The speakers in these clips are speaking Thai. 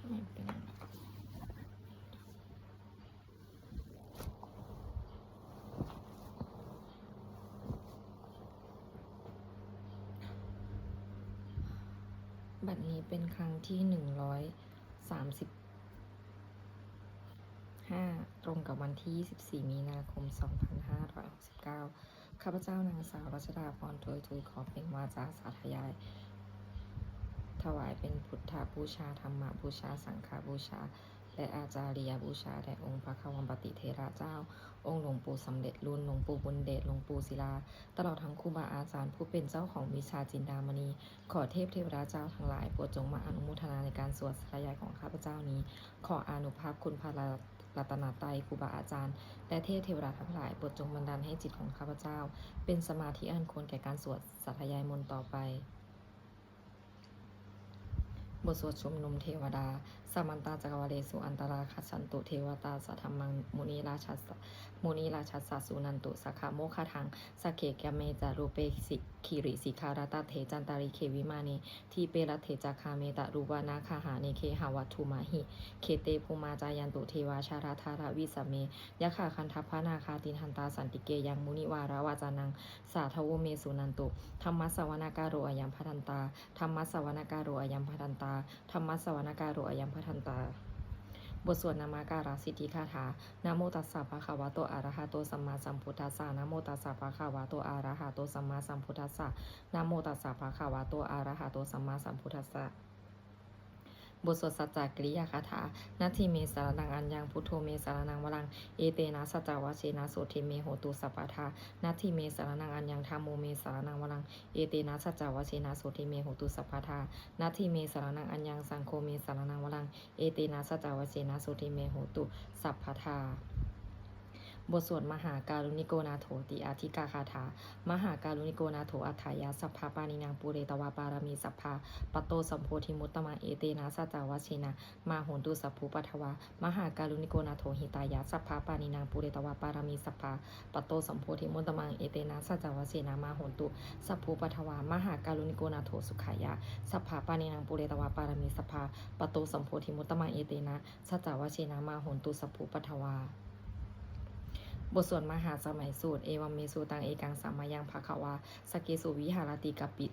ไม่เป็นบัดนี้เป็นครั้งที่135ตรงกับวันที่24มีนาคม2569ข้าพเจ้านางสาวรัชดาพรทุยขอเป็นวาจาสาธยายถวายเป็นพุทธบูชาธรรมบูชาสังฆบูชาและอาจาริยบูชาแด่องค์พระควัมปติเถระเจ้าองค์หลวงปู่สำเร็จรุ่นหลวงปู่บุญเดชหลวงปู่ศิลาตลอดทั้งครูบาอาจารย์ผู้เป็นเจ้าของวิชาจินดามณีขอเทพเทวดาเจ้าทั้งหลายโปรดจงมาอนุโมทนาในการสวดสาธยายของข้าพเจ้านี้ขออานุภาพคุณพระรัตนตรัยครูบาอาจารย์และเทพเทวดาทั้งหลายโปรดจงบันดาลให้จิตของข้าพเจ้าเป็นสมาธิอันควรแก่การสวดสาธยายมนต์ต่อไปบทสวดชุมนุมเทวดาสามันตาจักรวาเลสุอันตราคัสันตุเทวตาสัทธรรมังมุนีราชัสสุนันตุสักขโมคทังสักเขกเมจารูเปสิคิริสิคารตาเถจันตาริเควิมานีทีเปรเถจาคาเมตรูวานาคาหาเนเคหาวัตถุมาหิเคเตภูมาจายันตุเทวาชาราธาราวิสเมยะขาคันทัพพนาคาตินหันตาสันติเกยังมุนิวาราวาจานังสาทวเมสุนันตุธรรมสวนาการโรอยัมพัทันตาธรรมสวนาการโรอยัมพัทันตาธรรมสวนาการโรอยัมพัทันตาบทสวดนามาการาสิทธิคาถานะโมตัสสะภะคะวะโตอะระหะโตสัมมาสัมพุทธัสสะนะโมตัสสะภะคะวะโตอะระหะโตสัมมาสัมพุทธัสสะนะโมตัสสะภะคะวะโตอะระหะโตสัมมาสัมพุทธัสสะบทสวดสัจจกริยาคาถานาทีเมสารนังอัญญังพุทโธเมสารนังวรังเอเตนะสัจจวะเชนะโสทิเมโหตุสัพพทานาทีเมสารนังอัญญังธรรมโมเมสารนังวรังเอเตนะสัจจวะเชนะโสทิเมโหตุสัพพทานาทีเมสารนังอัญญังสังโฆเมสารนังวรังเอเตนะสัจจวะเชนะโสทิเมโหตุสัพพทาบทสวดมหาการุณิโกนาโถติอาทิกาคาถามหาการุณิโกนาโถอัฏฐายาสัพพาปานินางปุเรตวาปารมีสัพพาปโตสัมโพธิมุตตมะเอเตนะสัจจาวะเชนะมาโหนตุสัพพุปัทวามหาการุณิโกนาโถหิตายาสัพพาปานินางปุเรตวาปารมีสัพพาปโตสัมโพธิมุตตมังเอเตนะสัจจาวะเชนะมาโหนตุสัพพุปัทวามหาการุณิโกนาโถสุขายาสัพพาปานินางปุเรตวาปารมีสัพพาปโตสัมโพธิมุตตมังเอเตนะสัจจาวะเชนะมาโหนตุสัพพุปัทวาบทสวดมหาสมัยสูตรเอวัมเมสุตังเอกังสัมมายังภควาสเกสุวิหารติกัปปิ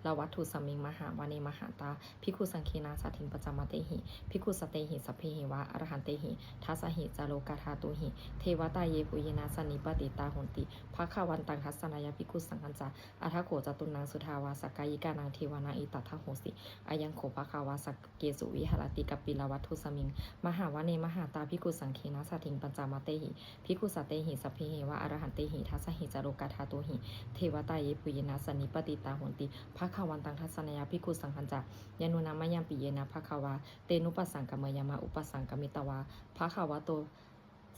ละวัตถุสมิงมหาวาเนมหาตาภิกขุสังคีนาสัตถิงปัจจมเตหิภิกขุสเตหิสัพเพหิวะอรหันเตหิทัสหิจาโลกาธาตุหิเทวตาเยปุเยนาสนิปติตาหนติภควันตังคัสสนายภิกขุสังคัญจาอัทโขจตุนังสุทาวาสกายิกานังเทวานาอิตัทโหสิอายังโขภควาสเกสุวิหารติกัปปิละวัตถุสมิงมหาวาเนมหาตาภิกขุสังคีนาสัตถิงปัจจมเตหิภิกขุสเตหิสัพเพหิวะอรหันเตหิทัสหิจาโลกาธาตุหิเทวตาเยปุเยนาสนิปติตาหนติภควันตังทัสสนายภิกขุสังคัญจายานุนามยังปิเยนะภควาเตนุปสังกมยมาอุปสังกมิตวาภควโต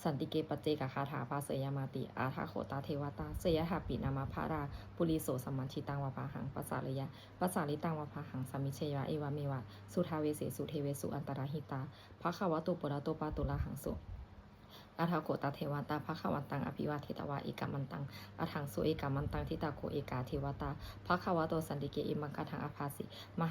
สันติเกปเจกคาถาภาเสยมาติอาทาโขตาเทวตาเสยหาปินามาภาราปุริโสสัมมัชิตังวาภาหังปัสสาริยะปัสสาริตังวาภาหังสมิเชยะเอวาเมวะสุทาเวเสสุเทเวสุอันตรหิตาภควโตปุระโตปาตุลาหังสุอาทาโขตาเทวตาภควันตังอภิวาเทตวาเอกามันตังอาถังสุเอกามันตังทิตาโคเอกาเทวตาภควโตสันติเกอิมังคทังอภาสิม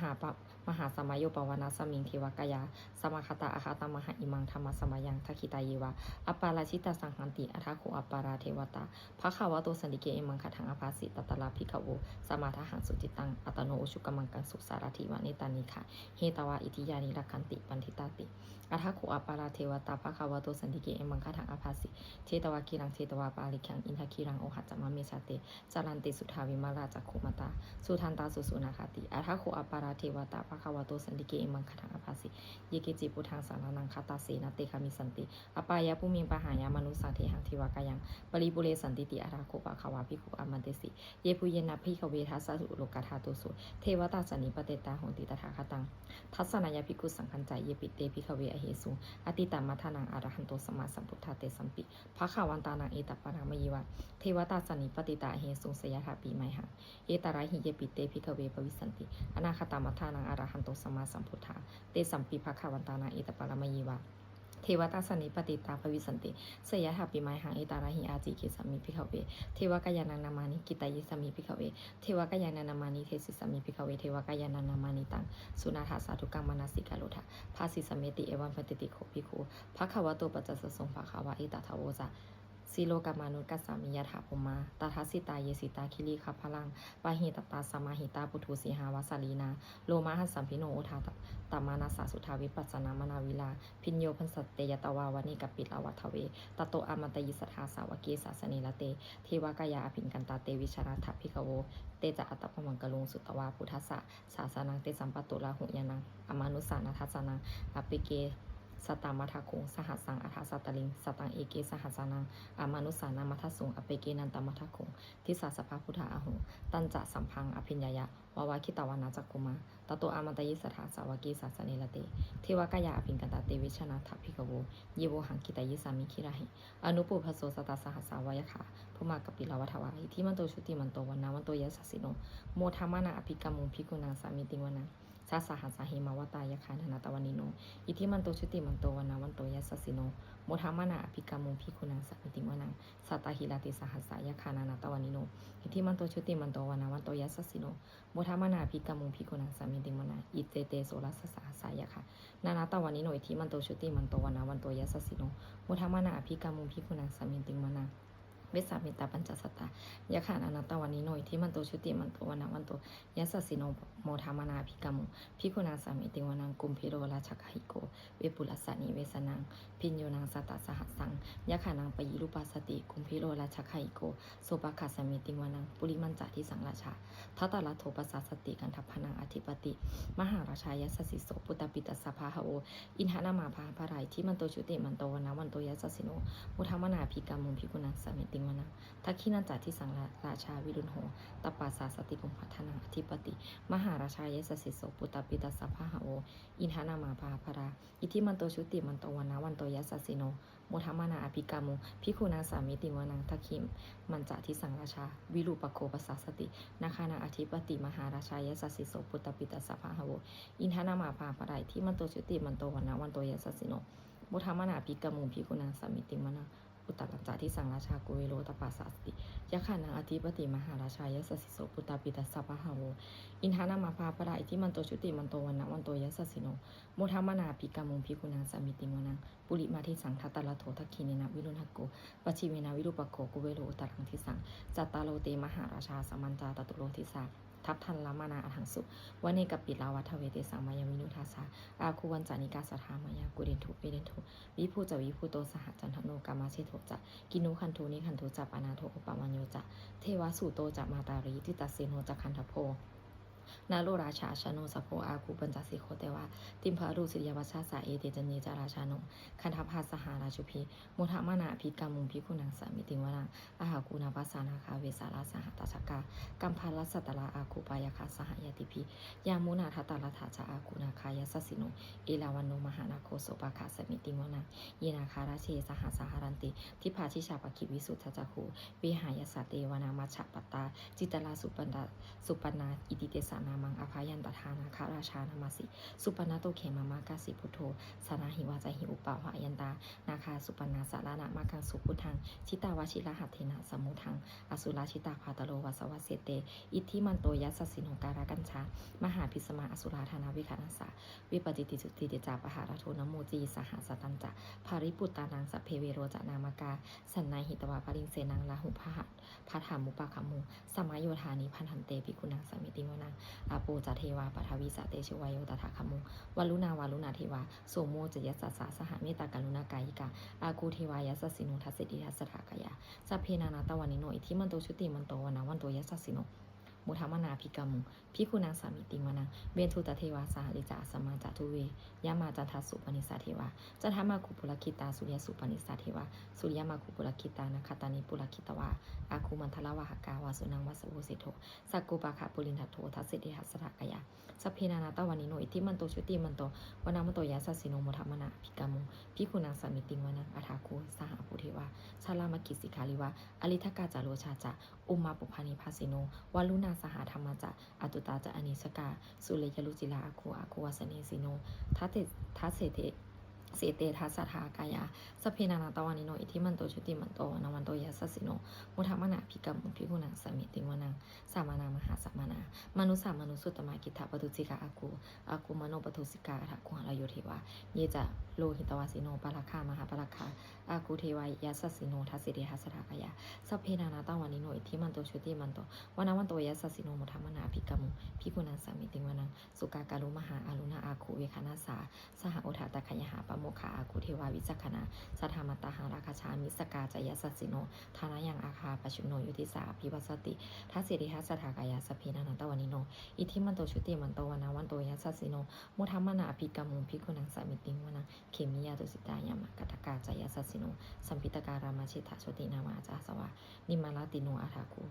หาสมัยโยปวานาสมิงเทวกายาสมาคตาอาคาตมหาอิมังธรรมสมัยังทักขิตาเยวาอปาราชิตาสังหันติอาทาโขอปาราเทวตาภควโตสันติเกอิมังคทังอภาสิตตลาภิกขโวสมาทหังสุจิตังอัตโนอุชุกมังกังสุสารถิวานิตานิคะเฮตวาอิทิยานิรักขันติปันทิตาติอาทาโขอปาราเทวตาภควโตสันติเกอิมังคทังอภาสิเทตวาคีรังเทตวาปาลิขังอินทคีรังโอหัจจามะเมชาเตจารันติสุทาวิมาราจักขุมตาสุทันตาสุสุนาคาติอาทาโขอปาราเทวตาภควโตสันติเกอิมังคทังอภาสิเยเกจิปุทังสารานังคาตาเสนาเตคามิสันติอปายะปุมิงปะหายามนุสังเทหังทิวากายังปริปุเรสันติติอาทาโขภควาภิกขุอามันเตสิเยปุเยนะภิกขเวทัสสุโลกาธาตุสุเทวตาสันนิปเตตาโหติตถาคตังทัสสนายภิกขุสังคัญจายเยปิเตภิกขเวอเหสุอติตามัทนังอรหันโตสัมมาสัมพุทธาเตสัมปิภควันตานังเอตปะนามยิวะเทวตาสันนิปติตาเหสุสยถาปีไมหังเอตระหิเยปิเตภิกขเวปวิสันติอนาคตามัทนังอรหันโตสัมมาสัมพุทธาเตสัมปิภควันตานังเอตปะนามยิวะ เทวตาสนิปติตาภวิสันติเสยถาปิไมหังเอตาราหิอาจิเกสามิภิกขเวเทวกายานังนามานิกิตายิสามิภิกขเวเทวกายานังนามานิเทสิสามิภิกขเวเทวกายานังนามานิตังสุนาถาสาธุกังมนาสิกาโลทะภาสิสเมติเอวัมปติติโคภิกขุภะคะวะโตปัจจสสงภะคะวะเอตถาวะสีโลกามานุกัสสามิยถาภมมาตถาสิตาเยสิตาคิริขับพลังปาหิตตาสมาหิตาปุถุสีหาวาสาลีนาโลมาหัสสัมพิโนโอทาตามานาสาสุทาวิปัสสนามนาวิลาพิญโยพันสตเตยตวาวานิกปิลาวัทเวตโตอมตยิสทาสาวเกสาสเนละเตเทวกายาอภินกันตาเตวิชราทัพพิกโวเตจะอัตตปมังกลุงสุตวาพุทธสะสาสนังเตสัมปตุลาหุยานังอมานุสานาทัสนังอปิเกสตามัทคุงสหัสสังอัฏฐสัตตลิงสตังเอเกสหัสสานังอามานุสานามัทสุงอเปเกนันตมัทคุงทิสาสภาพุทธาอาหุตันจะสัมพังอภิญญายะวาวาคิตาวานาจักกุมาตโตอามันตยิสถาสาวกีสาสเนละเตเทวกายาอภินกันตาเตวิชนาทัพพิกโวเยโวหังกิตายิสามิคิราหิอนุปุพโสสตาสหัสสาวายขาภูมากปิลาวัฏวาอิทิมันโตชุติมันโตวันนาวันโตยัสสสิโนโมทามานาอภิกามุงภิกุณังสามิติวนาสาสหัสหิมาวตายคานาตวันนิโนอิทิมันโตชุติมันโตวันนาวันโตยัสสสิโนโมทามานาอภิกามุงภิกุณังสัมมิติวนังสัตตหิลาติสหัสสายคานาตวันนิโนอิทิมันโตชุติมันโตวันนาวันโตยัสสสิโนโมทามานาอภิกามุงภิกุณังสัมมิติวนังอิเตเตโสรัสสหัสสายคานาตวันนิโนอิทิมันโตชุติมันโตวันนาวันโตยัสสสิโนโมทามานาอภิกามุงภิกุณังสัมมิติวนังเวสามิตาปัญจสัตตายะขานอนัตตวันนิโนอิทิมันโตชุติมันโตวันนาวันโตยัสสสิโนโมทามานาภิกามุภิกุณังสามิติวนังกุมพิโรราชกหิโกเวปุลัสสานิเวสนังพิญโยนังสัตตสหัสสังยะขานังปยิรูปัสสติกุมพิโรราชกหิโกโสปะคัสสมิติวนังปุริมันจาทิสังราชาทัตตะละโทปัสสสติกันทัพพนังอธิปติมหาราชายัสสสิโสปุตตปิตัสสะภาหโออินทนามาภาภารายที่มันโตชุติมันโตวันนาวันโตยัสสสิโนโมทามานาภิกามุภิกุณังสามิติวนังทักขินันจาทิสังราชาวิรุณโหตปัสสาสติกุมพัฒนังอธิปติมหาราชายัสสสิโสปุตตปิตัสสะภาหโออินทนามาภาภาราอิทิมันโตชุติมันโตวันนาวันโตยัสสสิโนโมทามานาอภิกามุภิกุณังสามิติวนังทักขิมันจาทิสังราชาวิรูปโคปัสสาสตินาคานาอธิปติมหาราชายัสสสิโสปุตตปิตัสสะภาหโออินทนามาภาภารายที่มันโตชุติมันโตวันนาวันโตยัสสสิโนโมทามานาอภิกามุภิกุณังสามิติวนังอุตตรัจจาที่สังราชากุเวโรตปัสสาสติยะขานังอธิปติมหาราชายัสสสิโสปุตตปิตัสสะภะหะโวอินทานามาภาปะราอิทิมันโตชุติมันโตวันนะวันโตยัสสสิโนโมทามานาภิกามุงภิกุณังสามิติวนังปุริมาทิสังทัตตะละโถทักขิเนนะวิรุณหโกปชิเวนะวิรูปโกกุเวโรอุตตรังทิสังจัตตาโลเตมหาราชาสมันจาตตุโลทิสาทัพทันละมานาอหังสุวันเนกปิลาวัฏเวเตสังมายาวินุทัสสะอาคูวันจานิกาสถามายากุเรนทุเวเรนทุวิภูจะวิภูโตสหจันทโนกามาเชโทจะกินุคันโทนิคันโทจะปานาโทอุปมัญโยจะเทวสุโตจะมาตารีทิตัสเสโนจะคันทโพนาโลราชาชโนสโพอาคูปัญจสิโคเตวะติมพารุสิยวัชชาสาเอเตจเนจาราชาโนคันทภาสหาราชุพีมุทามานาภิกามุงภิกุณังสามิติวนังอาหากูนาปัสสานาคาเวสาราสหตชกากัมพาลัสสตลาอาคูปายคาสหยติพียามุนาทัตตาลถาจาอากูนาคายัสสิโนเอลาวันโนมหานาโคโสปาคาสมิติวนังเยนาคาราเชสหสหารันติทิพาชิชาปกิวิสุทธจักขุวิหายสเตวนามัชฌปตาจิตลาสุปนาอิติเตสานามังอภายันตทานาคาราชานามาสิสุปนาโตเขมามากาสิพุทโธสานาหิวาจหิอุปาหายันตานาคาสุปนาสารานะมากังสุพุทธังชิตาวชิระหัตเทนะสมุทังอสุราชิตาภาตโลวัสวเสเตอิทธิมันโตยัสสสิโนการากัญชามหาพิสมาอสุราธานาวิคานัสสะวิปติติจุติเตจาปหาราโทนโมจีสหสตันจะภาริปุตตานังสัพเพเวโรจานามกาสันนายหิตวาปริงเสนังลาหุพหัตพัทามุปะขมุสมัยโยธานิพันธันเตภิกขุนังสมิติวนังอาโปจเทวาปทวิสาเตชวายโยตถาคมุวาลุนเทวาโสโมจยัสสะสหเมตตากรุณากายิกาอากูเทวายัสสสิโนทัสสิทิทัสสถากายาสัพเพนานาตวันนิโนอิทิมันโตชุติมันโตวันนาวันโตยัสสสิโนมุทามานาภิกามุภิกุณังสามิติวนังเบนทุตเทวาสหลิจาสมาจาทุเวยามาจันทสุปนิสาเทวาจันทมาคุปุลคิตาสุริยสุปนิสาเทวาสุริยมาคุปุลคิตานาคตานิปุลคิตวาอาคูมันทลาวะหกาวาสุนังวัสโวสิโธสักกุปะขะปุลินทัตโธทัสสิทิทัสสถากายาสัพเพนานาตวันนิโนอิทิมันโตชุติมันโตวันนามันโตยัสสสิโนมุทามานาภิกามุภิกุณังสามิติวนังอัฏฐาคูสหปุเทวาชาลามกิสิกาลิวาอลิทกาจาโลชาจาอุมาปุพานิภาสิโนวาลุนาสหธรรมจะอตุตาจะอนิสกาสุเลยลุจิลาอาคูวาสเนสิโนทัสเสเท เสเตทัสสะทากายาสพเพนานาตวานิโนอิทิมันโตชุติมันโตนาวันโตยัสสสิโนมุทัมมนาภิกรรมุภิกุณังสมิติวนังสามานามหาสามานามนุสามนุสุตตมะกิทธปตุสิกาอากูมโนปตุสิกาถาคุหะรโยเทวาเยจะโลหิตวาสิโนปะราคามหาปะราคาอากูเทวายัสสสิโนทัสสิเดทัสสะทากายาสพเพนานาตวานิโนอิทิมันโตชุติมันโตวนาวันโตยัสสสิโนมุทัมมนาภิกรรมุภิกุณังสมิติวนังสุกากาลุมหาอารุณาอาคูเวคานาสาสหโอทาตะขยหาปโมคาอาคูเทวาวิจักขณาสัทธามัตตาหาราคาชามิสกาจายสัสสิโนธานายังอาคาปชุโนยุติสาภิวัสติทัสสิริทัสสะทากายาสพเพนานาตวานิโนอิทิมันโตชุติมันโตวนาวันโตยัสสสิโนมุทัมมนาภิกรรมุภิกุณังสมิติวนังเขมิยาตุสิตายามะกัตกาจายสัสสิโนสัมพิตการามาชิตาโชตินามาจาสวานิมาลาติโนอาทาคู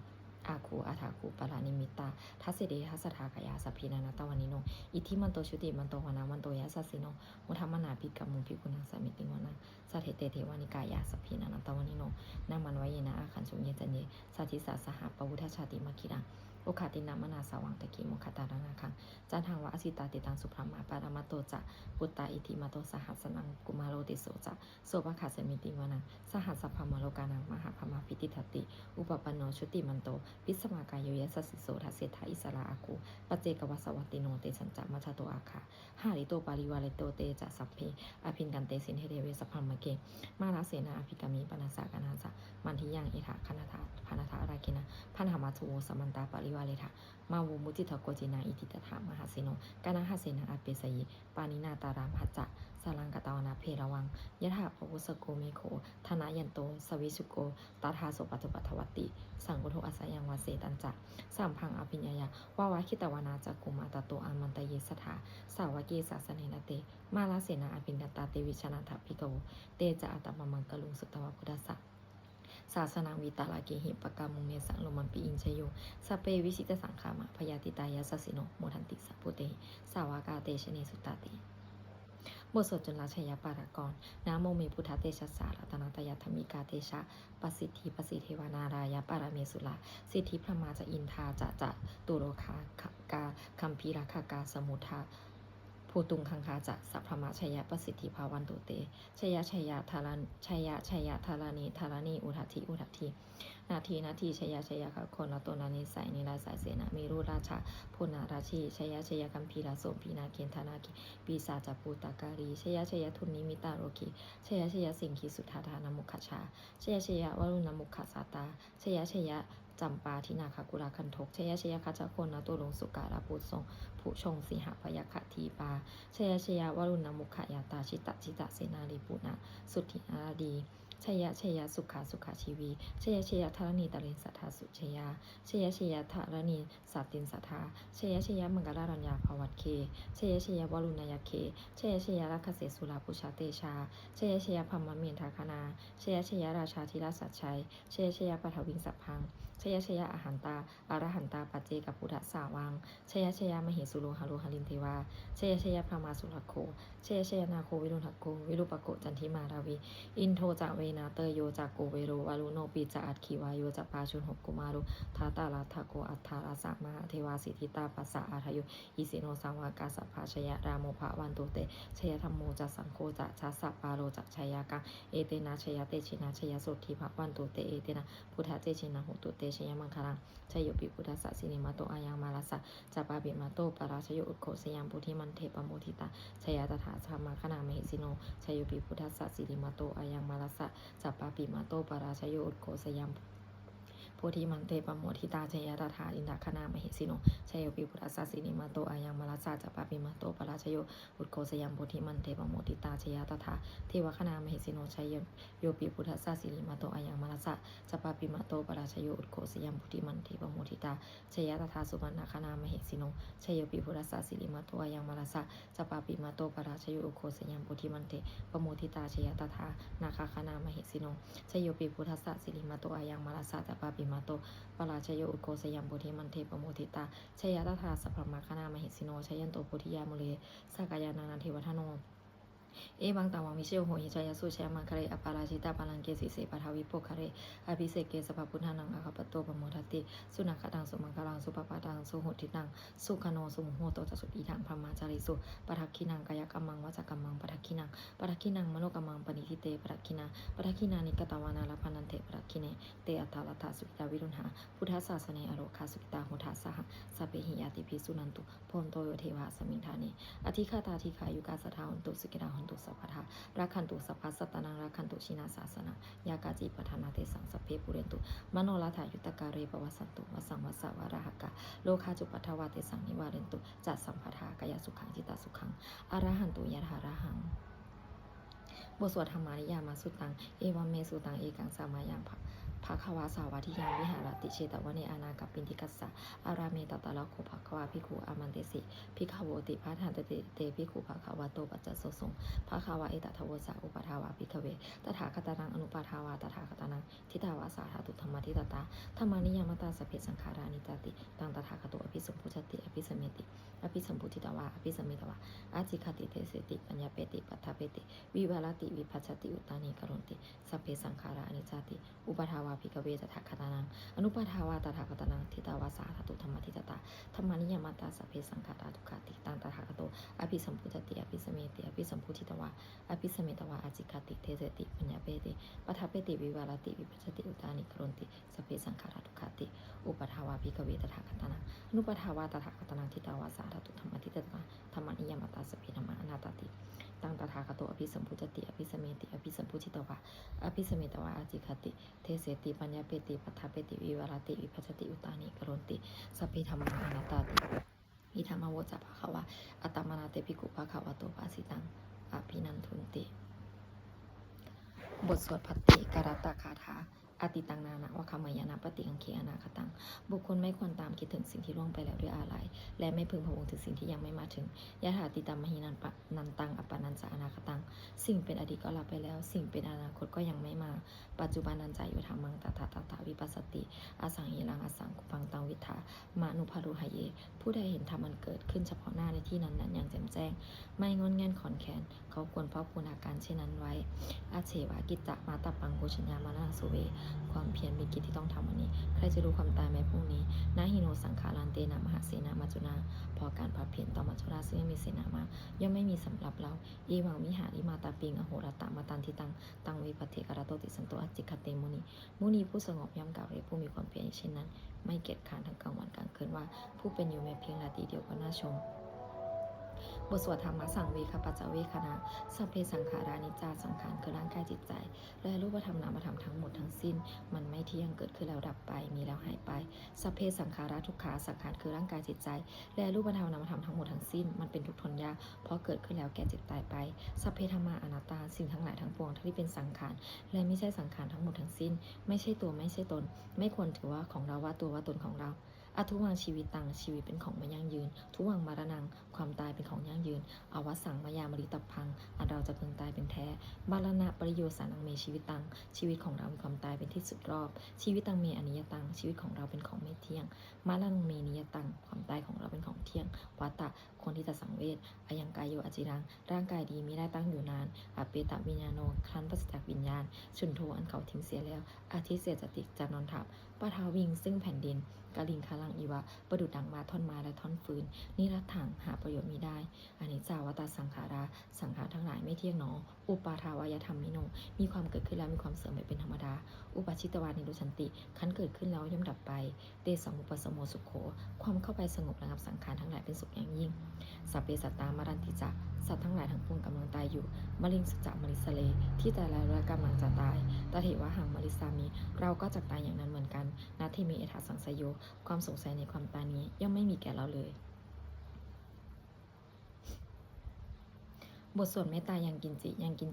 อาคูอาถาคูปารานิมิตาทัสสิเดทัสสะทากายาสพเพนานาตวานิโนอิทิมันโตชุติมันโตวนาวันโตยัสสสิโนมุทัมมนาภิกรรมุภิกุณังสมิติวนังสัทเทเตเทวานิกายาสพเพนานาตวานิโนนามันวะเยนะอาคันสุเยจันเยสัทธิสาสหปวุทธชาติมัคคิรังโอคาตินามนาสาวังตะกิโมคตารานาคังจันทังวะอสิตาติตังสุพรหมาปารมาโตจะปุตตาอิทิมาโตสหัสนังกุมารโลติโสจะโสภคาสมิติวนังสหัสพมโลกานังมหาพมาพิติทัตติอุปปันโนชุติมันโตวิสมากายโยยัสสิโสทัสเสทาอิสราอาคูปัจเจกวัสวัตติโนเตสัญจามัชโตอาคาหาริโตปาริวาเลโตเตจะสัพเพอภินกันเตสินเทเดเวสพัมมะเกมาลาเสนาอภิกามิปนาสากานาสะมันทิยังเอถาคณาถาพานาถาราคินะพันหามาทูสมันตาปาริวาเลถามาวุมุติทโกจินาอิติตถามหาเสโนกานาหาเสนาอาเปสยิปานินาตารามหัจจะสารังกตาวนาเพระวังยะถาภวุสโกเมโคธนายันโตสวิสุโกตาทาโสปัจจุปัทวัตติสังกุโทอาสยังวาเสตันจะสามพังอภิญญายาวาวาคิตวนาจักกุมาตโตอามันตเยสถาสาวเกศาสเนนเตมาลาเสนาอภิญญตาเตวิชนาถภิกโวเตจะอัตมมังกลุงสุตวพุทธะศาสนาวิตาลาเกหิปกามุเมสังโลมันปีอินชโยสเปวิสิตสังขามะพยาติตายาสสิโนโมทันติสัพพุเตสาวากาเตชเนสุตตาติบทสวดจุลชยปารากรนะโมเมพุทธเตชะสารัตนาตยธรรมิกาเตชะปสิทธิปสิเทวานารายปารเมสุลาสิทธิพระมาจะอินทาจะตุโรคากาคัมพีราคากาสมุทาภูตุงคังคาจะสัพพมาชยประสิทธิภาวันตุเตชยธารธารณีอุทัตินาทีชยค่ะคนละตัวนานิสัยนิราสายเสนามีรูราชาพุนาราชีชยกัมพีราโสพีนาเกณธนาคิปีศาจปูตาการีชยทุนนิมิตาโรคิชยสิงคีสุทธานามุขชาชยวรุณมุขสาตาชยจำปาทินาคากุราคันทกชยคาจคนนาตุลงสุการาปุทรงผู้ชงสีหพยคทีปาชยวรุณมุขยาตาชิตะเสนาลีปุนาสุทธิอาดีชยสุขาชีวีชยธารณีตะเลนสัทธาสุชยาชยธารณีสัตตินสัทธาชยมังกรรัญญาภวัตเคชยวรุณยเคชยรัคเสสุราปุชาเตชาชยพัมมะเมนทาคณาชยราชาธิราชสัจชัยชยปฐวิงสัพพังชยอาหันตาอรหันตาปัจเจกพุทธสาวังชยมเหสุโลหะโลหลินเทวาชยพระมาสุรโคชยนาโควิรุณโกวิรุปโกจันทิมาราวีอินโทจาเวนาเตโยจากโกเวโรวารุโนปีจาอัตขีวายโยจะปาชุนหกกุมารุทาตาลาทาโกอัฏฐาราสมาเทวาสิทธิตาปัสสะอาทโยอิสิโนสังวากาสัพพาชยรามโมภะวันตุเตชยธรรมโมจะสังโฆจะชาสัพปาโรจะชยากาเอเตนะชยเตชินาชยสุทธิภะวันตุเตเอเตนะพุทธเจชินะโหตุเตชยมังคลังชยโยปิพุทธสัสสินิมาโตอายังมาลาสะจะปาบิมาโตปราชโยอุโคสยามปุถิมันเทปโมทิตาชยตถาธรรมคณามหิสิโนชยโยปิพุทธสัสสินิมาโตอายังมาลาสะจัปปาปิมาโตปราชโยอุโคสยามโพธิมันเตปโมทิตาชยตถาอินทคณามหิสิโนชยโยปิพุทธสัสสินิมาโตอายังมาลาสะจัปปาปิมาโตปราชโยอุโคสยามโพธิมันเตปโมทิตาชยตถาเทวคณามหิสิโนชยโยปิพุทธสัสสินิมาโตอายังมาลาสะจัปปาปิมาโตปราชโยอุโคสยามโพธิมันเตปโมทิตาชยตถาสุวรรณคณามหิสิโนชยโยปิพุทธสัสสินิมาโตอายังมาลาสะจัปปาปิมาโตปราชโยอุโคสยามโพธิมันเตปโมทิตาชยตถานาคคณามหิสิโนชยโยปิพุทธสัสสินิมาโตอายังมาลาสะจัปปาปิมาโตปราชโยอุโคสยามโพธิมันเทปโมทิตาชยตถาสัพพมคณามหิสิโนชยันโตโพธิยามุเลสากายานาเทวทโน เอบางตาวังมิเชลโหหิชายสุเชมังคาเรอปาราชิตาปาลังเกสิเสปะทาวิโปคาเรอภิเศกเกสภพุทธานังอาคาปโตปโมทัตติสุนัขตังสุมังคลังสุปปาตังสุหุตินังสุขโนสุมุโหโตจสุอีทังพรหมาจาริสุปทักขินังกายกัมมังวจกัมมังปทักขินังมโนกัมมังปณิทิเตปทักขินานิกตวานาลพันันเตปทักขิเนเตอัตตาลัตถาสุขิตาวิรุณหาพุทธศาสเนอโรคาสุขิตาโหทาสหสัพเพหิยาติภิสุนันตุโพนโตโยเทวะสมิงธาเนอธิฆาตาธิขายุกาสทาหุนตุสุกิราหุนตุสัพพทารักขันตุสัพพสัตตนังรักขันตุชินาศาสนายากาจิปทานาเตสังสัพเพปุเรนตุมโนลาถายุตกาเรปวัสสันตุวสังวสาวาระหกะโลคาจุปัทวาเตสังนิวาเรนตุจัตสัมปทากายสุขังจิตาสุขังอรหันตุยะถาระหังบทสวดธรรมานิยามาสุตังเอวัมเมสุตังเอกังสามายังภะคะวาสาวาทิยังวิหารติเชตวะเนอานากัปปินทิกัสสะอาราเมตตะละโคภะคะวาภิกขุอามันเตสิภิกขโวติภัทธันตเตภิกขุภะคะวะโตปัจจโสสงภะคะวะเอตทะโวสะอุปทาวาภิกขเวตถาคตานังอนุปทาวาตถาคตานังทิตาวาสาธาตุธรรมทิตตาธรรมานิยามตาสพเพสังขารานิจติตังตถาคโตอภิสัมพุชติอภิสัมเมติอภิสัมพุทิตวาอภิสัมเมตวาอาจิคติเทเสติปัญญาเปติปัฏฐาเปติวิวาลติวิภัชชติอุตตานิกรุนติสัพเพสังขารานิจติอุปทาวาภิกขเวตถาคตานังอนุปทาวาตถาคตานังทิตาวาสาธาตุธรรมทิตตาธรรมานิยามตาสัพเพสังขาราทุกขติตังตถาคโตอภิสัมพุชติอภิสัมเมติอภิสัมพุทิตวาอภิสัมเมตวาอาจิคติเทเสติปัญญาเปติปัฏฐาเปติวิวาลติวิภัชชติอุตตานิกรุนติสัพเพสังขาราทุกขติอุปทาวาภิกขเวตถาคตานังอนุปทาวาตถาคตานังทิตาวาสาธาตุธรรมทิตตาธรรมานิยามตาสัพเพธรรมาอนาตติตังตถาคโตอภิสัมพุจติอภิสัมเมติอภิสัมพุชิตวะอภิสัมเมตวะอาจิคติเทเสติปัญญาเปติปัฏฐาเปติวิวาลติวิภัชชติอุตตานิกรุนติสัพเพธัมมาอนัตตาติอิธัมมโวจะภะคะวะอัตตมนาเตภิกขุภะคะวะโตภาสิตังอภินันทุนติบทสวดภัตติกรัตตคาถาอติตังนานะวะคามายานะปฏิกังเคอนาคตังบุคคลไม่ควรตามคิดถึงสิ่งที่ล่วงไปแล้วด้วยอาลัยและไม่พึงพะวงถึงสิ่งที่ยังไม่มาถึงยะถาติตัมมหินันปะนันตังอปานันจะอนาคตังสิ่งเป็นอดีตก็ลับไปแล้วสิ่งเป็นอนาคตก็ยังไม่มาปัจจุบันนันจะโยธรรมังตถาตถาวิปัสสติอสังหิรังอสังกุปังตังวิถามานุภารุหเยผู้ใดเห็นธรรมมันเกิดขึ้นเฉพาะหน้าในที่นั้นอย่างแจ่มแจ้งไม่งอนแงนขอนแขนเขาควรเฝ้าคูณอาการเช่นนั้นไว้อาเฉวากิจจะมาตปังโกชัญญามานาสุเวความเพียรมีกิจที่ต้องทำวันนี้ใครจะรู้ความตายไหมพรุ่งนี้นาหิโนสังขารันเตนะมหาเสนามัจจุนาพอการพับเพียรต่อมัจจุราซึ่งไม่มีเสนามาย่อมไม่มีสำหรับเราอีวังมิหาริมาตาปิงอโหรตามาตันทิตังวิปัฏเทกรโตติสันโตอจิคเตมุนีผู้สงบย่อมกล่าวเลยผู้มีความเพียรเช่นนั้นไม่เกียจคร้านทั้งกลางวันกลางคืนว่าผู้เป็นอยู่แม้เพียงนาทีเดียวก็น่าชมบทสวดธรรมะสังเวคปัจจเวคณะสัพเพสังขารานิจจาสังขารคือร่างกายจิตใจและรูปธรรมนามธรรมทั้งหมดทั้งสิ้นมันไม่เที่ยงเกิดขึ้นแล้วดับไปมีแล้วหายไปสัพเพสังขาราทุกขาสังขารคือร่างกายจิตใจและรูปธรรมนามธรรมทั้งหมดทั้งสิ้นมันเป็นทุกข์ทนยากเพราะเกิดขึ้นแล้วแก่เจ็บตายไปสัพเพธรรมาอนัตตาสิ่งทั้งหลายทั้งปวงที่เป็นสังขารและไม่ใช่สังขารทั้งหมดทั้งสิ้นไม่ใช่ตัวไม่ใช่ตนไม่ควรถือว่าของเราว่าตัวว่าตนของเราอทุวังชีวิตตังชีวิตเป็นของไม่ยั่งยืนทุวังมรณังความตายเป็นของยั่งยืนอวสังมายามริตพังอันเราจะพึงตายเป็นแท้มรณะปริโยสานังเมชีวิตตังชีวิตของเรามีความตายเป็นที่สุดรอบชีวิตตังเมอนิยตังชีวิตของเราเป็นของไม่เที่ยงมรณังเมนิยตังความตายของเราเป็นของเที่ยงวัตตะคนที่จะสังเวชอายังกายโยอจิรังร่างกายดีมิได้ตั้งอยู่นานอเปตวิญญาโนครั้นปราศจากวิญญาณชุนโทอันเขาทิ้งเสียแล้วอาทิเสจติจะนอนทับปะทาวิงซึ่งแผ่นดินกาลิงคาลังอีวะประดุจดังมาท่อนไม้และท่อนฟืนนิรัตถังหาประโยชน์มิได้อนิจจาวตาสังขาราสังขารทั้งหลายไม่เที่ยงหนออุปาทาวายธรรมมิโนมีความเกิดขึ้นแล้วมีความเสื่อมไปเป็นธรรมดาอุปชิตวานิโรชันติขันเกิดขึ้นแล้วย่อมดับไปเตสังอุปสมโมสุขโขความเข้าไปสงบระงับสังขารทั้งหลายเป็นสุขอย่างยิ่งสัพเพสัตตามารันติจะสัตว์ทั้งหลายทั้งปวงกำลังตายอยู่มลิงสุจะมลิสเลที่ตายแล้วและกำลังจะตายตเถวะหังมลิสามิเราก็จะตายอย่างนั้นเหมือนกันนาทิเมเอถาสังสยโยความสงสัยในความตายนี้ย่อมไม่มีแก่เราเลยบทสวดเมตตายังกิน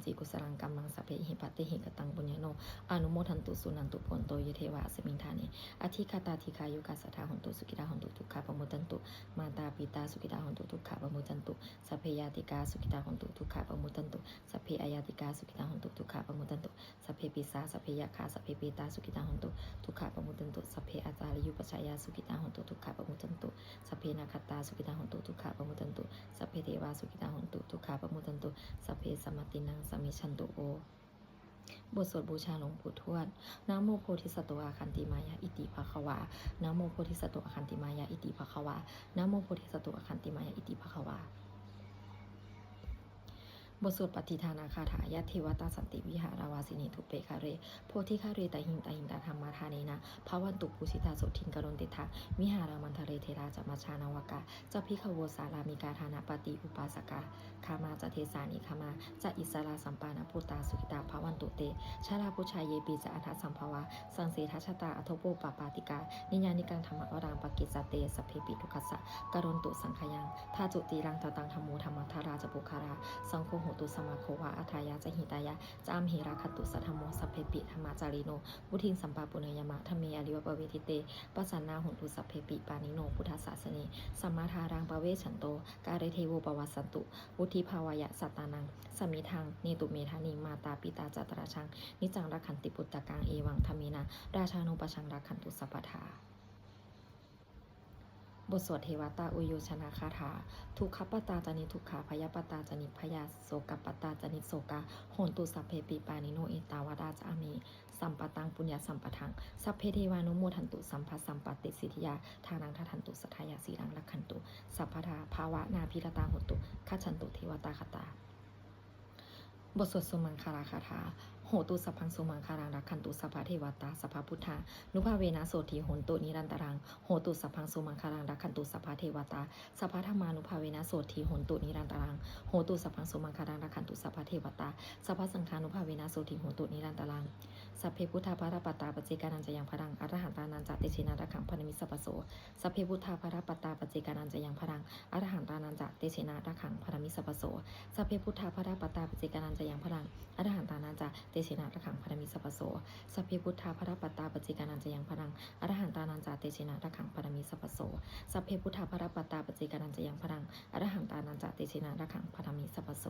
จิกุสลังกัมมังสัพเพหิปัตติหิกตังปุญญโนอนุโมทันตุสุนันตุโพนโตยเทวะสมิงธานิอธิคาตาธิคายุกัสสทาหนตุสุกิตาหนตุทุกขาปมุตันตุมาตาปิตาสุกิตาหนตุทุกขาปมุตันตุสัพเพยาติกาสุกิตาหนตุทุกขาปมุตันตุสัพเพอายาติกาสุกิตาหนตุทุกขาปมุตันตุสัพเพปิสาสัพเพยาคาสัพเพปีตาสุกิตาหนตุทุกขาปมุตันตุสัพเพอาจาริยุปชายาสุกิตาหนตุทุกขาปมุตันตุสัพเพนาคตาสุกิตาหนตุทุกขาปมุตันตุสัพเพ เทวาสุขิตาหนตุทุกขาปมุตันตุสัพเพสัมมตินังสัมมิชันตุโอบทสวดบูชาหลวงปู่ทวดนะโมโพธิสัตว์อาคันติมายาอิติภะคะวานะโมโพธิสัตว์อาคันติมายาอิติภะคะวานะโมโพธิสัตว์อาคันติมายาอิติภะคะวาบทสวดปฏิทานาคาถายะเทวตาสันติวิหาราวาสินีทุเปคาเรโพธิคาเรตาหิงตาหิงตาธรรมาทาเนนะภาวันตุปุสิตาโสทิงกรณติทามิหารามันทะเรเทราจมาชานาวกาจะพิขโวสารามิกาธานาปฏิอุปาสกาคามาจะเทสานิคามาจะอิสราสัมปานาพุตาสุขิตาภาวันตุเตชาลาพุชายเยปีจะอัฏฐสัมภาวาสังเสทัชตาอโทโปปปาติกานิญานิกังธรรมวรามปกิจเตสเพปิทุคัสสะกรณตุสังขยังทาจุติรังตตังธรรมูธรรมทาราจปุคาราสังโฆโหตุสมาโควาอัทายาจะหิตายะจามหิราคันตุสัทธโมสัพเพปิธรรมาจาริโนบุทิงสัมปาปุเนยมะธรรมีอริวปเวทิเตปัสสันนาหุนตุสัพเพปิปานิโนพุทธศาสเนสัมมาทารังปเวฉันโตกาเรเทโวปวัสสันตุวุธิภาวายะสัตตานังสมิทังเนตุเมธานิมาตาปิตาจัตราชังนิจังรักขันติปุตตะกังเอวังธรรมินาราชานุปชังรักขันตุสัพพทาบทสวดเทวตาอุโยชนะคาถาทุกขปตาจนิทุกขาพยปตาจนิพยาโสกปตาจนิโสกาโหนตุสัพเพปิปานิโนเอตาวดาจามีสัมปตังปุญญาสัมปทังสัพเพเทวานุโมทันตุสัมภัสสัมปติสิทธิยาทานังทัทันตุสัทธายาสีรังรักขันตุสัพพทาภาวะนาพิรตาโหตุขัจฉันตุเทวตาคตาบทสวดสุมังคาราคาถาโหตุสัพพังสุมังคารังรักขันตุสัพพะเทวตาสัพพะพุทธานุภาเวนะโสทีโหนตุนิรันตรังโหตุสัพพังสุมังคารังรักขันตุสัพพะเทวตาสัพพะธรรมานุภาเวนะโสทีโหนตุนิรันตรังโหตุสัพพังสุมังคารังรักขันตุสัพพะเทวตาสัพพะสังฆานุภาเวนะโสทีโหนตุนิรันตรังสัพเพพุทธาภรปัตตาปเจกานันจะยังพรังอรหันตานันจะเตชินารักขังพนมิสัพพโสสัพเพพุทธาภรปัตตาปเจกานันจะยังพรังอรหันตานันจะเตชินารักขังพนมิสัพพโสสัพเพพุทธาภรปัตตาปเจกานันจะยังพรังอรหันตานันจะเตชินารักขังพนมิสัพพโสสัพเพพุทธาภรปัตตาปเจกานันจะยังพรังอรหันตานันจะเตชินารักขังพนมิสัพพโสสัพเพพุทธาภรปัตตาปเจกานันจะยังพรังอรหันตานันจะเตชินารักขังพนมิสัพพโส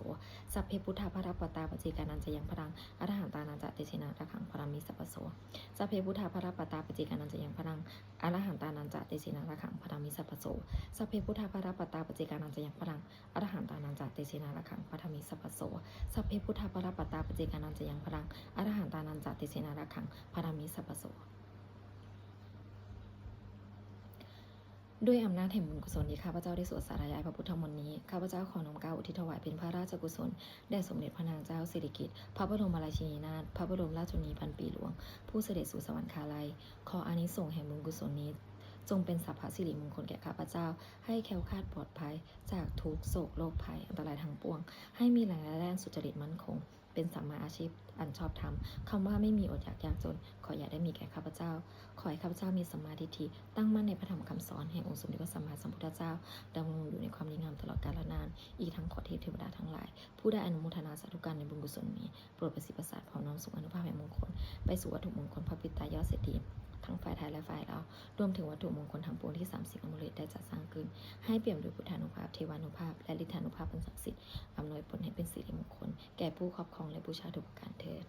สัพเพพุทธาภรปัตตาปเจกานันจะยังพรังอรหันตานันจะเตชินารักขังพนมิสัพพโสสัพเพพุทธาภรปัตตาปเจกานันจะยังพรังอรหันตานันจะเตชินารักขังพนมิสัพพโสสัพเพพุทธาภรปัตตาปเจกานันจะยังพรังอรหันตานันจะเตชินารักขังพนมิสัพพโสสัพเพพุทธาภรปัตตาปเจกานันจะยังพรังอรหันตานันจะเตชินารักขังพนมิสัพพโสด้วยอำนาจแห่งบุญกุศลที่ข้าพเจ้าได้สวดสาธยายพระพุทธมนต์นี้ข้าพเจ้าขอน้อมเกล้าอุทิศถวายเป็นพระราชกุศลแด่สมเด็จพระนางเจ้าสิริกิติ์พระบรมราชินีนาถพระบรมราชชนนีพันปีหลวงผู้เสด็จสู่สวรรคาลัยขออานิสงส์แห่งบุญกุศลนี้จงเป็นสัพพสิริมงคลแก่ข้าพเจ้าให้แคล้วคลาดปลอดภัยจากทุกโศกโรคภัยอันตรายทั้งปวงให้มีแหล่งแร่สุจริตมั่นคงเป็นสัมมาอาชีพอันชอบธรรมคำว่าไม่มีอดอยากยากจนขออย่าได้มีแก่ข้าพเจ้าขอให้ข้าพเจ้ามีสัมมาทิฏฐิตั้งมั่นในพระธรรมคำสอนแห่งองค์สมเด็จพระสัมมาสัมพุทธเจ้าดำรงอยู่ในความดีงามตลอดกาลนานอีกทั้งขอเทวดาทั้งหลายผู้ได้อนุโมทนาสาธุการในบุญกุศลนี้โปรดประสิทธิ์ประสาทพร้อมน้อมส่งอนุภาพแห่งมงคลไปสู่วัตถุมงคลพระปิตายอดเศรษฐีทั้งฝ่ายไทยและฝ่ายลาวรวมถึงวัตถุมงคลทั้งปวงที่30อมุเลตได้จัดสร้างขึ้นให้เปี่ยมด้วยพุทธานุภาพเทวานุภาพและฤทธานุภาพอันศักดิ์สิทธิ์อำนวยผลให้เป็นสิริมงคลแก่ผู้ครอบครองและบูชาทุกประการเถิด